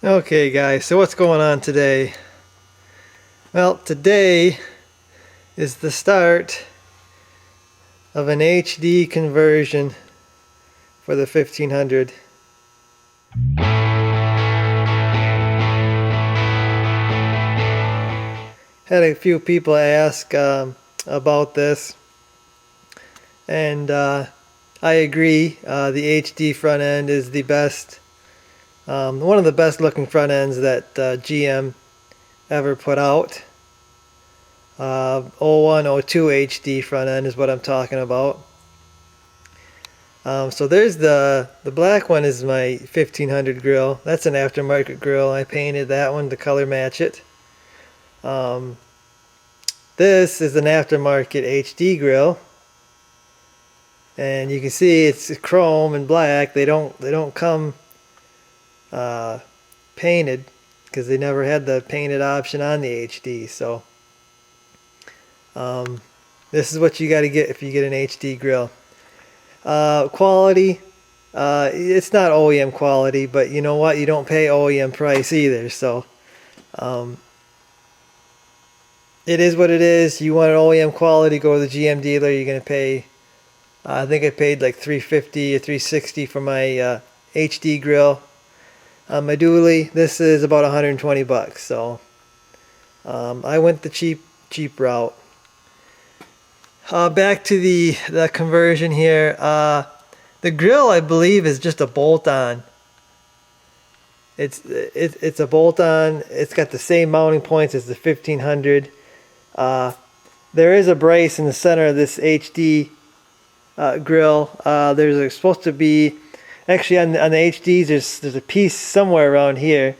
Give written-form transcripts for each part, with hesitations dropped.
Okay guys, so what's going on today? Well, today is the start of an HD conversion for the 1500. Had a few people ask about this, and I agree. The HD front end is the best, one of the best looking front ends that GM ever put out. 01, 02 HD front end is what I'm talking about. So there's the black one is my 1500 grill. That's an aftermarket grill. I painted that one to color match it. This is an aftermarket HD grill, and you can see it's chrome and black. They don't come painted because they never had the painted option on the HD. So this is what you got to get if you get an HD grill. Quality, it's not OEM quality, but you know what? You don't pay OEM price either. So it is what it is. You want an OEM quality, go to the GM dealer. You're gonna pay. I think I paid like $350 or $360 for my HD grill. My dually, this is about 120 bucks. So I went the cheap route. Back to the conversion here. The grill, I believe, is just a bolt-on. It's a bolt-on. It's got the same mounting points as the 1500. There is a brace in the center of this HD grill. There's supposed to be, actually on the HDs, there's a piece somewhere around here,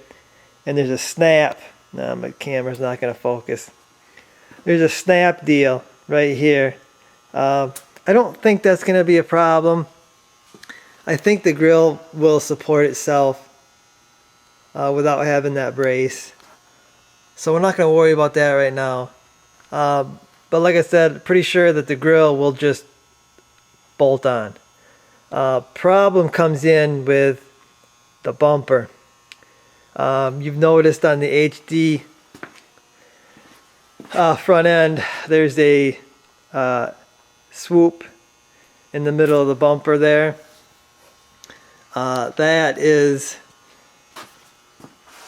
and there's a snap. No, my camera's not going to focus. There's a snap deal right here. I don't think that's going to be a problem. I think the grill will support itself without having that brace. So we're not going to worry about that right now. But like I said, pretty sure that the grill will just bolt on. Problem comes in with the bumper. You've noticed on the HD front end, there's a swoop in the middle of the bumper there. That is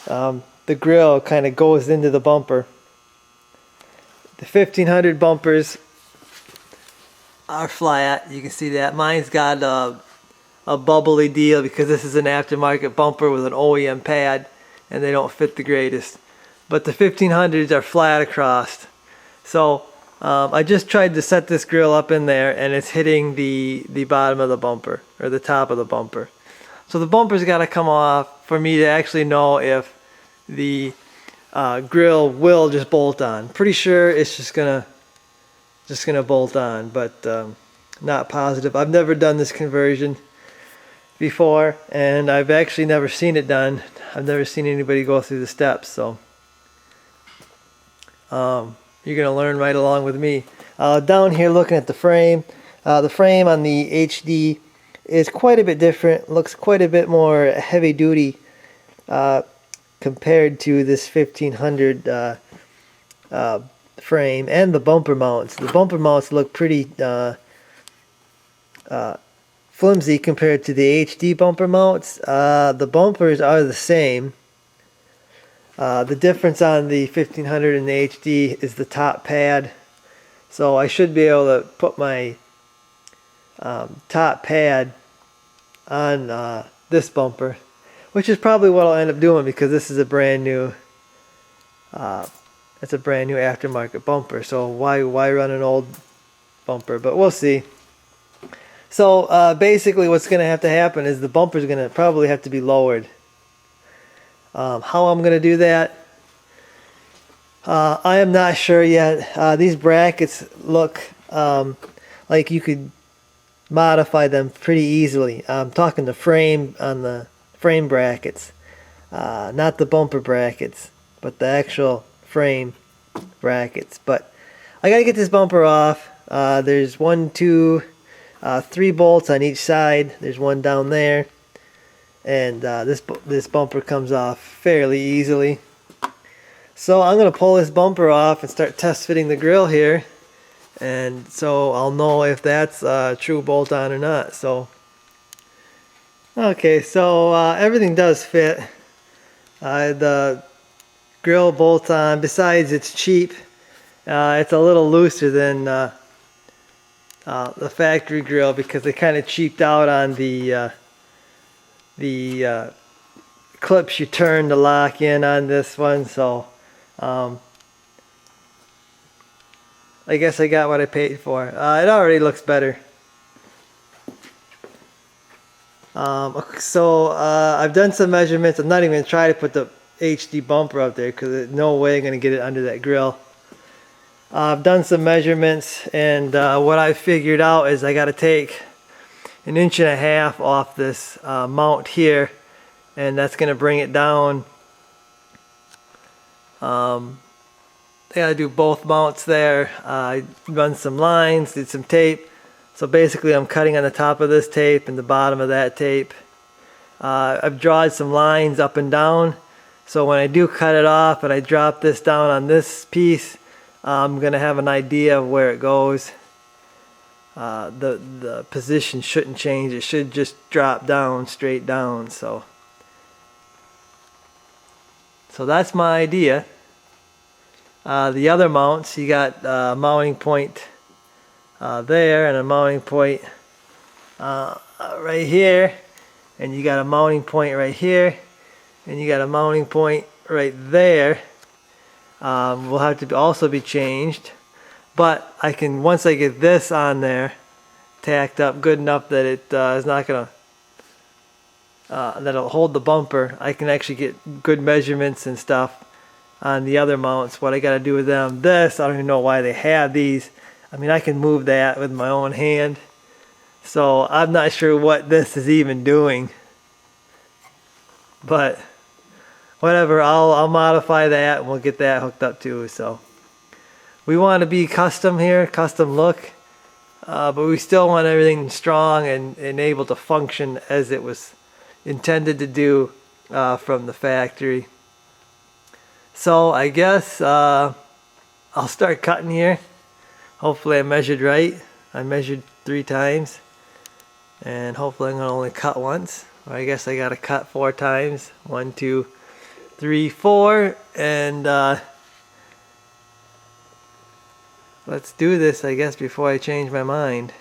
the grill kind of goes into the bumper. The 1500 bumpers are flat. You can see that. Mine's got a bubbly deal because this is an aftermarket bumper with an OEM pad, and they don't fit the greatest. But the 1500s are flat across. So I just tried to set this grill up in there, and it's hitting the bottom of the bumper, or the top of the bumper. So the bumper's got to come off for me to actually know if the grill will just bolt on. Pretty sure it's just gonna bolt on, but not positive. I've never done this conversion before, and I've actually never seen it done. I've never seen anybody go through the steps, so you're gonna learn right along with me. Down here looking at the frame on the HD is quite a bit different. Looks quite a bit more heavy duty compared to this 1500 frame, and the bumper mounts. The bumper mounts look pretty flimsy compared to the HD bumper mounts. The bumpers are the same. The difference on the 1500 and the HD is the top pad. So I should be able to put my top pad on this bumper, which is probably what I'll end up doing because this is a brand new it's a brand new aftermarket bumper. So why run an old bumper? But we'll see. So basically what's going to have to happen is the bumper is going to probably have to be lowered. How I'm going to do that, I am not sure yet. These brackets look like you could modify them pretty easily. I'm talking the frame on the frame brackets, not the bumper brackets. but the actual frame brackets. But I gotta get this bumper off. There's 1, 2, 3 bolts on each side. There's one down there, and this bumper comes off fairly easily. So I'm gonna pull this bumper off and start test fitting the grill here, and so I'll know if that's a true bolt on or not. So okay, so everything does fit. The grill bolt on, besides it's cheap, it's a little looser than the factory grill, because they kind of cheaped out on the clips you turn to lock in on this one. So I guess I got what I paid for. It already looks better. So I've done some measurements. I'm not even going to try to put the HD bumper up there because there's no way I'm going to get it under that grill. I've done some measurements, and what I figured out is I got to take 1.5 inches off this mount here, and that's going to bring it down. I got to do both mounts there. I run some lines, did some tape. So basically I'm cutting on the top of this tape and the bottom of that tape. I've drawn some lines up and down, so when I do cut it off and I drop this down on this piece, I'm going to have an idea of where it goes. The position shouldn't change. It should just drop down, straight down. So that's my idea. The other mounts, you got a mounting point there and a mounting point right here, and you got a mounting point right here, and you got a mounting point right there. Will have to also be changed, but I can, once I get this on there tacked up good enough that it is not gonna that'll hold the bumper, I can actually get good measurements and stuff on the other mounts. What I got to do with them, this, I don't even know why they have these. I mean, I can move that with my own hand, so I'm not sure what this is even doing, but whatever, I'll modify that and we'll get that hooked up too. So we want to be custom here, custom look, but we still want everything strong and able to function as it was intended to do from the factory. So I guess I'll start cutting here. Hopefully I measured right. I measured 3 times, and hopefully I'm going to only cut once. Or I guess I got to cut 4 times. 1, 2, 3, 4, and let's do this, I guess, before I change my mind.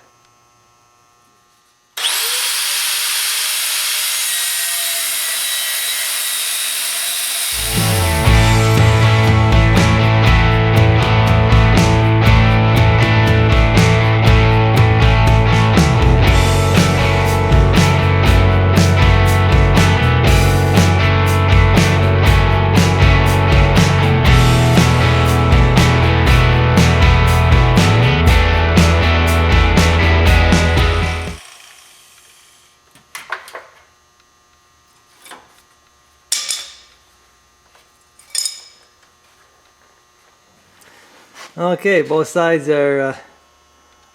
Okay, both sides are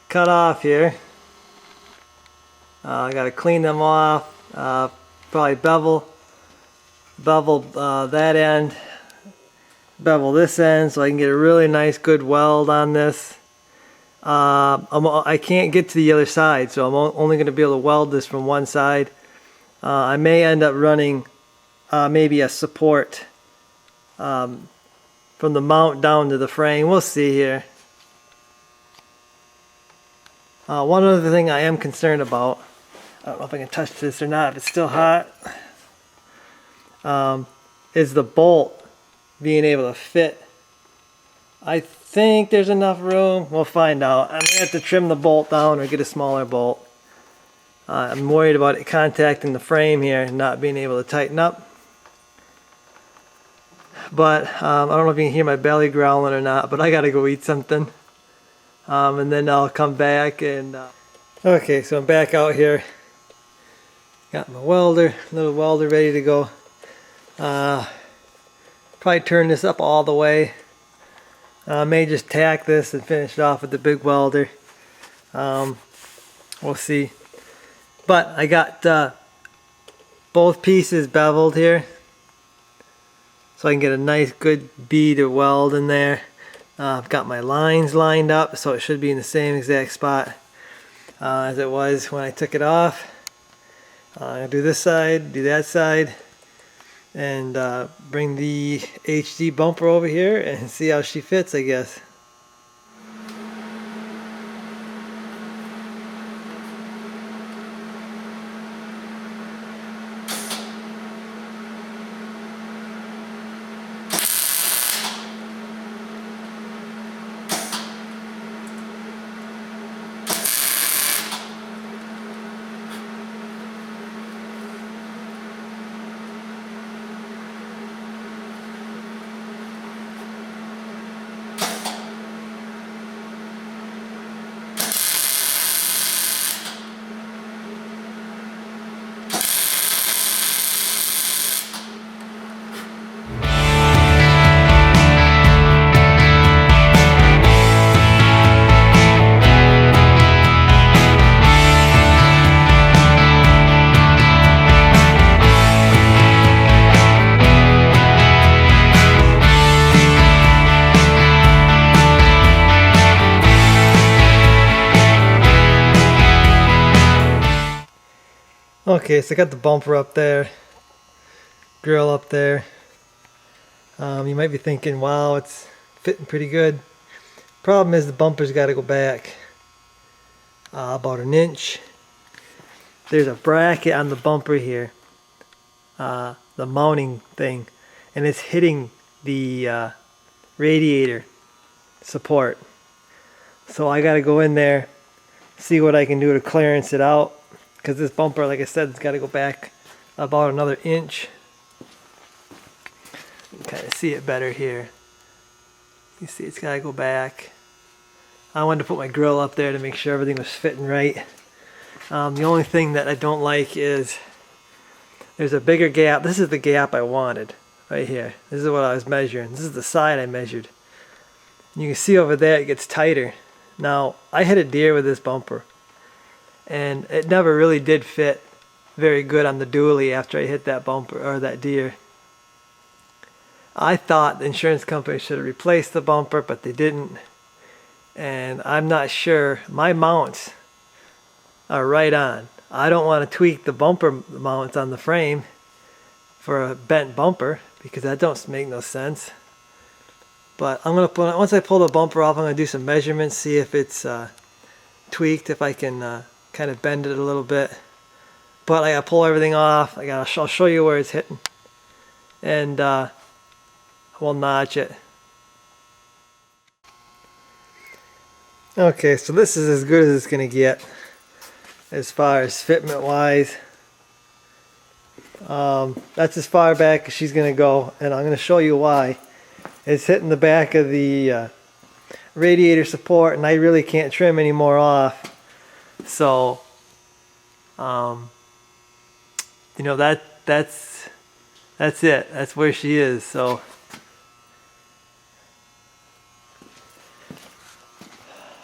cut off here. I got to clean them off. Probably bevel that end, bevel this end, so I can get a really nice good weld on this. I can't get to the other side, so I'm only going to be able to weld this from one side. I may end up running maybe a support from the mount down to the frame. We'll see here. One other thing I am concerned about, I don't know if I can touch this or not, if it's still hot, is the bolt being able to fit. I think there's enough room. We'll find out. I may have to trim the bolt down or get a smaller bolt. I'm worried about it contacting the frame here and not being able to tighten up. But I don't know if you can hear my belly growling or not, but I gotta go eat something. And then I'll come back and... Okay, so I'm back out here. Got my welder, little welder ready to go. Probably turn this up all the way. I may just tack this and finish it off with the big welder. We'll see. But I got both pieces beveled here, so I can get a nice good bead of weld in there. I've got my lines lined up, so it should be in the same exact spot as it was when I took it off. I'll do this side, do that side, and bring the HD bumper over here and see how she fits, I guess. Okay, so I got the bumper up there, grill up there. You might be thinking, wow, it's fitting pretty good. Problem is the bumper's got to go back about an inch. There's a bracket on the bumper here, the mounting thing, and it's hitting the radiator support. So I got to go in there, see what I can do to clearance it out. Because this bumper, like I said, it's got to go back about another inch. You can kind of see it better here. You see it's got to go back. I wanted to put my grill up there to make sure everything was fitting right. The only thing that I don't like is there's a bigger gap. This is the gap I wanted right here. This is what I was measuring. This is the side I measured. You can see over there it gets tighter. Now, I hit a deer with this bumper, and it never really did fit very good on the dually after I hit that bumper or that deer. I thought the insurance company should have replaced the bumper, but they didn't. And I'm not sure. My mounts are right on. I don't want to tweak the bumper mounts on the frame for a bent bumper because that don't make no sense. But I'm gonna put, once I pull the bumper off, I'm gonna do some measurements, see if it's tweaked, if I can kind of bend it a little bit. But I gotta pull everything off. I'll show you where it's hitting, and we'll notch it. Okay, so this is as good as it's gonna get as far as fitment wise. That's as far back as she's gonna go, and I'm gonna show you why. It's hitting the back of the radiator support, and I really can't trim any more off. So, you know, that's it. That's where she is. So,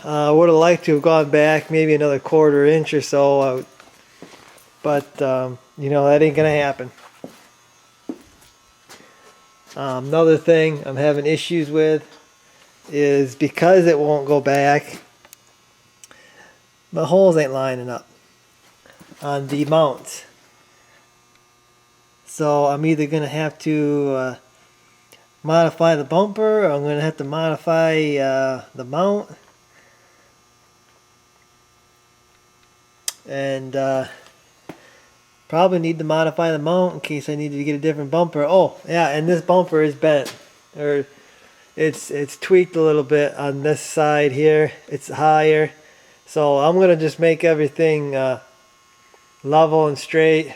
I would have liked to have gone back maybe another quarter inch or so, but you know, that ain't gonna happen. Another thing I'm having issues with is because it won't go back, my holes ain't lining up on the mounts. So I'm either going to have to modify the bumper, or I'm going to have to modify the mount. And probably need to modify the mount in case I need to get a different bumper. Oh, yeah, and this bumper is bent. Or it's tweaked a little bit on this side here. It's higher. So I'm going to just make everything level and straight.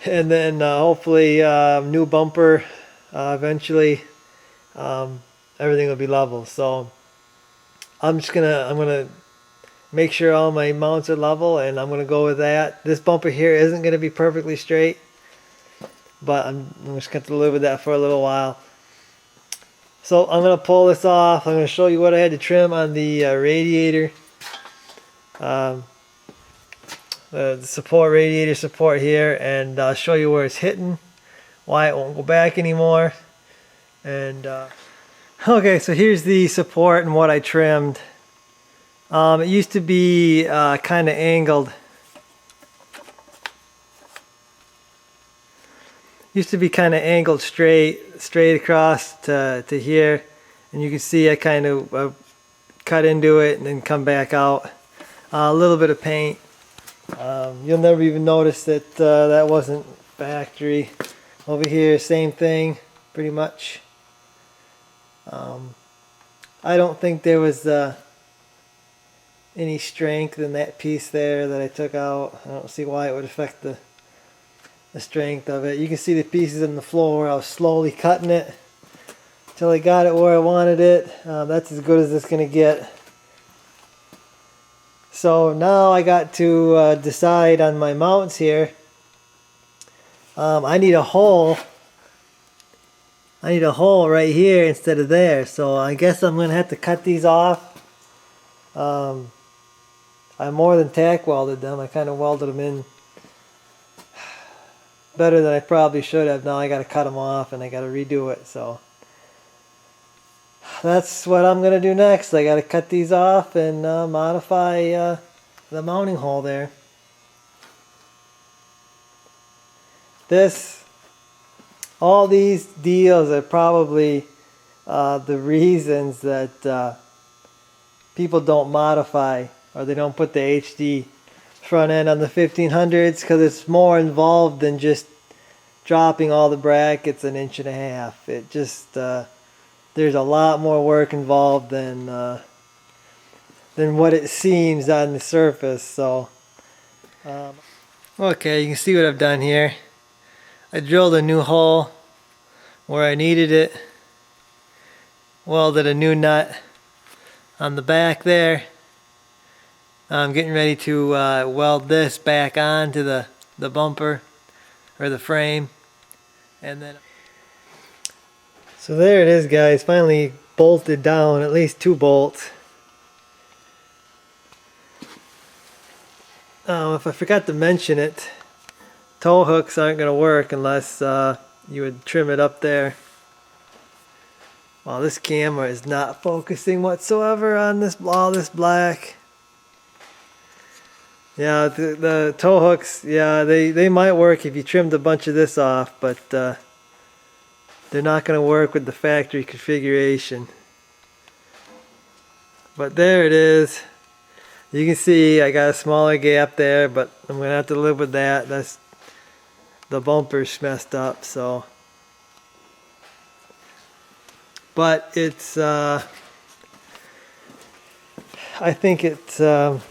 And then hopefully new bumper eventually. Everything will be level. So I'm gonna make sure all my mounts are level, and I'm gonna go with that. This bumper here isn't gonna be perfectly straight, but I'm just going to live with that for a little while. So I'm going to pull this off. I'm going to show you what I had to trim on the radiator. The support, radiator support here, and I'll show you where it's hitting, why it won't go back anymore. And okay, so here's the support and what I trimmed. It used to be kind of angled. Used to be kind of angled straight across to here, and you can see I kind of cut into it and then come back out. A little bit of paint. You'll never even notice that that wasn't factory. Over here, same thing, pretty much. I don't think there was any strength in that piece there that I took out. I don't see why it would affect the strength of it. You can see the pieces on the floor. I was slowly cutting it until I got it where I wanted it. That's as good as it's going to get. So now I got to decide on my mounts here. I need a hole. I need a hole right here instead of there. So I guess I'm going to have to cut these off. I more than tack welded them. I kind of welded them in better than I probably should have. Now I got to cut them off and I got to redo it. So that's what I'm going to do next. I got to cut these off and modify the mounting hole there. All these deals are probably the reasons that people don't modify, or they don't put the HD front end on the 1500s, because it's more involved than just dropping all the brackets 1.5 inches. It just there's a lot more work involved than what it seems on the surface. So okay, you can see what I've done here. I drilled a new hole where I needed it, welded a new nut on the back there. I'm getting ready to weld this back onto the bumper or the frame, and then so there it is, guys, finally bolted down, at least 2 bolts. If I forgot to mention it, tow hooks aren't going to work unless you would trim it up there. Well, this camera is not focusing whatsoever on all this black. Yeah, the tow hooks, yeah, they might work if you trimmed a bunch of this off, but they're not going to work with the factory configuration. But there it is. You can see I got a smaller gap there, but I'm going to have to live with that. That's the bumper's messed up, so. But it's I think it's going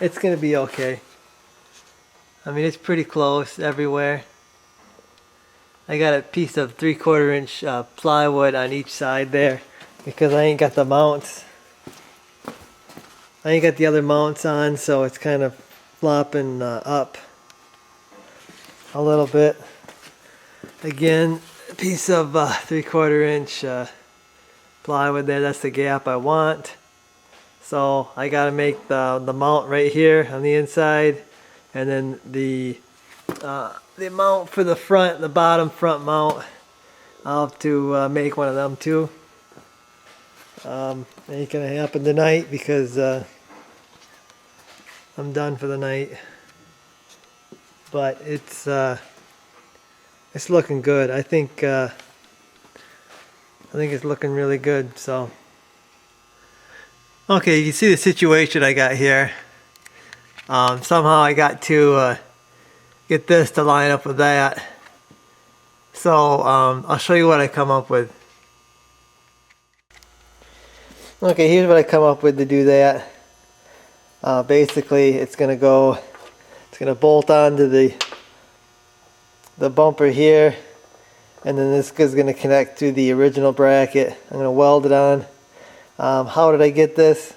to be okay. I mean, it's pretty close everywhere. I got a piece of 3/4 inch plywood on each side there because I ain't got the mounts. I ain't got the other mounts on, so it's kind of flopping up a little bit. Again, a piece of 3/4 inch plywood there. That's the gap I want. So I got to make the mount right here on the inside, and then the mount for the front, the bottom front mount, I'll have to make one of them too. Ain't gonna happen tonight because I'm done for the night. But it's looking good. I think it's looking really good. So okay, you can see the situation I got here. Somehow I got to get this to line up with that. So I'll show you what I come up with. Okay, here's what I come up with to do that. Basically, it's gonna bolt onto the bumper here, and then this is gonna connect to the original bracket. I'm gonna weld it on. How did I get this?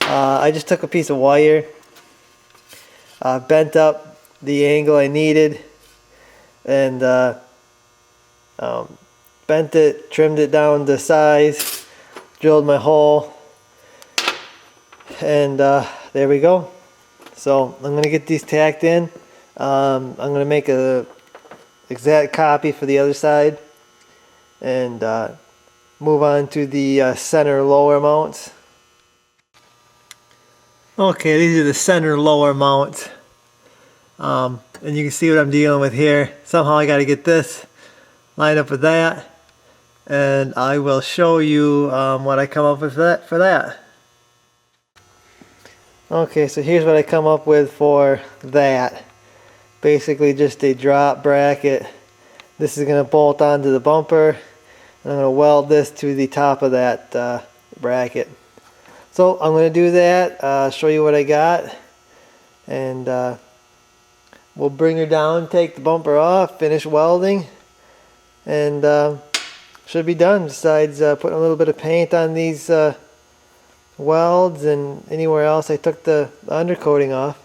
I just took a piece of wire, bent up the angle I needed, and bent it, trimmed it down to size, drilled my hole, and there we go. So I'm going to get these tacked in. I'm going to make a exact copy for the other side, and move on to the center lower mounts. Okay, these are the center lower mounts, and you can see what I'm dealing with here. Somehow I got to get this lined up with that, and I will show you what I come up with for that. Okay, so here's what I come up with for that. Basically just a drop bracket. This is going to bolt onto the bumper, and I'm going to weld this to the top of that bracket. So I'm going to do that, show you what I got, and we'll bring her down, take the bumper off, finish welding, and should be done. Besides putting a little bit of paint on these welds and anywhere else I took the undercoating off.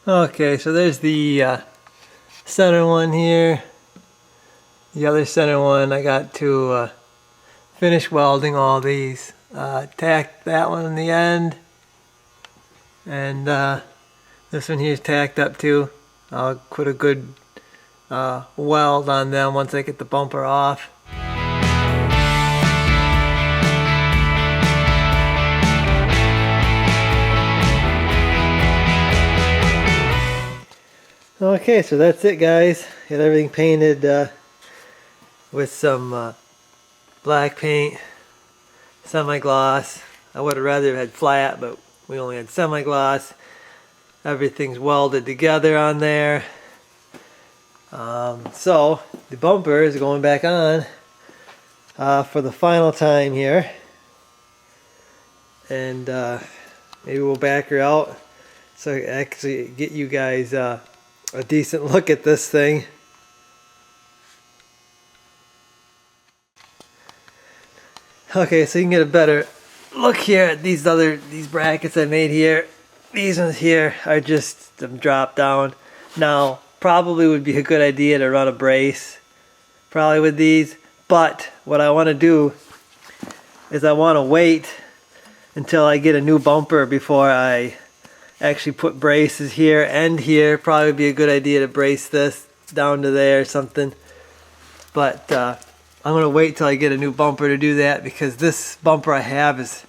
Okay, so there's the center one here. The other center one, I got to finish welding all these. Tacked that one in the end. And this one here is tacked up too. I'll put a good weld on them once I get the bumper off. Okay, so that's it, guys. Got everything painted with some black paint, semi-gloss. I would have rather had flat, but we only had semi-gloss. Everything's welded together on there. So the bumper is going back on for the final time here, and maybe we'll back her out so I actually get you guys a decent look at this thing. Okay, so you can get a better look here at these brackets I made here. These ones here are just drop down. Now, probably would be a good idea to run a brace probably with these, but what I want to do is I want to wait until I get a new bumper before I actually put braces here and here. Probably be a good idea to brace this down to there or something, but I'm gonna wait till I get a new bumper to do that, because this bumper I have is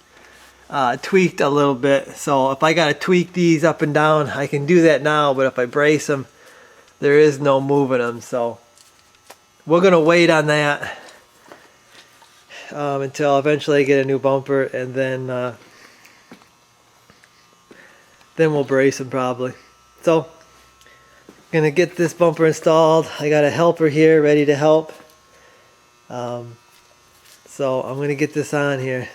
tweaked a little bit. So if I gotta tweak these up and down, I can do that now, but if I brace them, there is no moving them. So we're gonna wait on that until eventually I get a new bumper, and then we'll brace them probably. So gonna get this bumper installed. I got a helper here ready to help. So I'm gonna get this on here.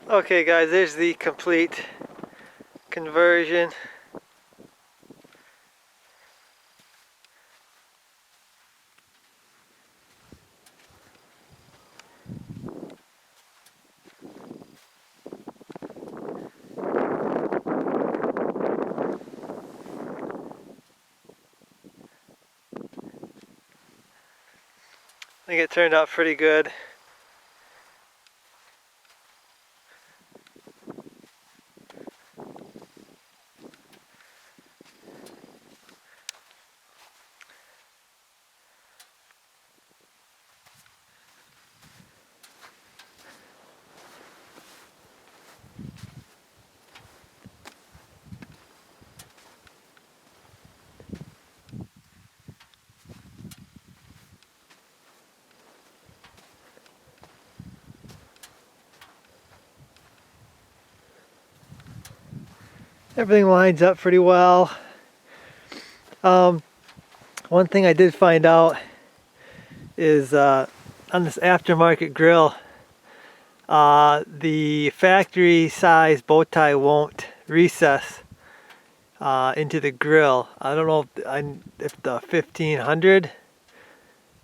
Okay guys, there's the complete conversion. think it turned out pretty good. Everything lines up pretty well. One thing I did find out is on this aftermarket grill, the factory size bow tie won't recess into the grill. I don't know if the 1500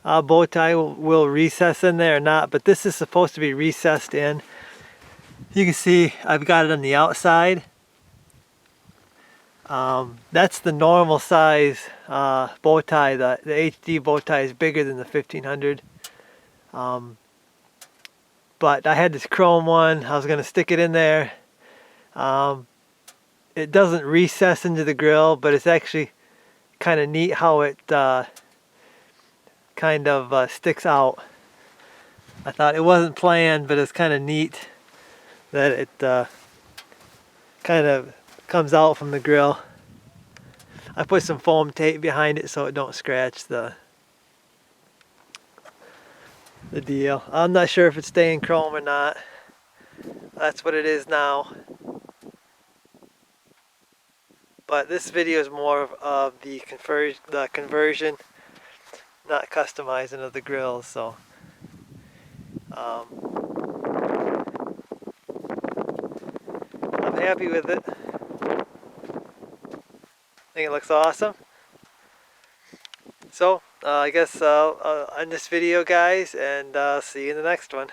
bow tie will recess in there or not, but this is supposed to be recessed in. You can see I've got it on the outside. That's the normal size bow tie. The HD bow tie is bigger than the 1500. But I had this chrome one. I was going to stick it in there. It doesn't recess into the grill, but it's actually kind of neat how it kind of sticks out. I thought it wasn't planned, but it's kind of neat that it kind of comes out from the grill. I put some foam tape behind it so it don't scratch the deal. I'm not sure if it's staying chrome or not. That's what it is now. But this video is more of the conversion, not customizing of the grills. So I'm happy with it. I think it looks awesome. So I guess I'll end this video, guys, and see you in the next one.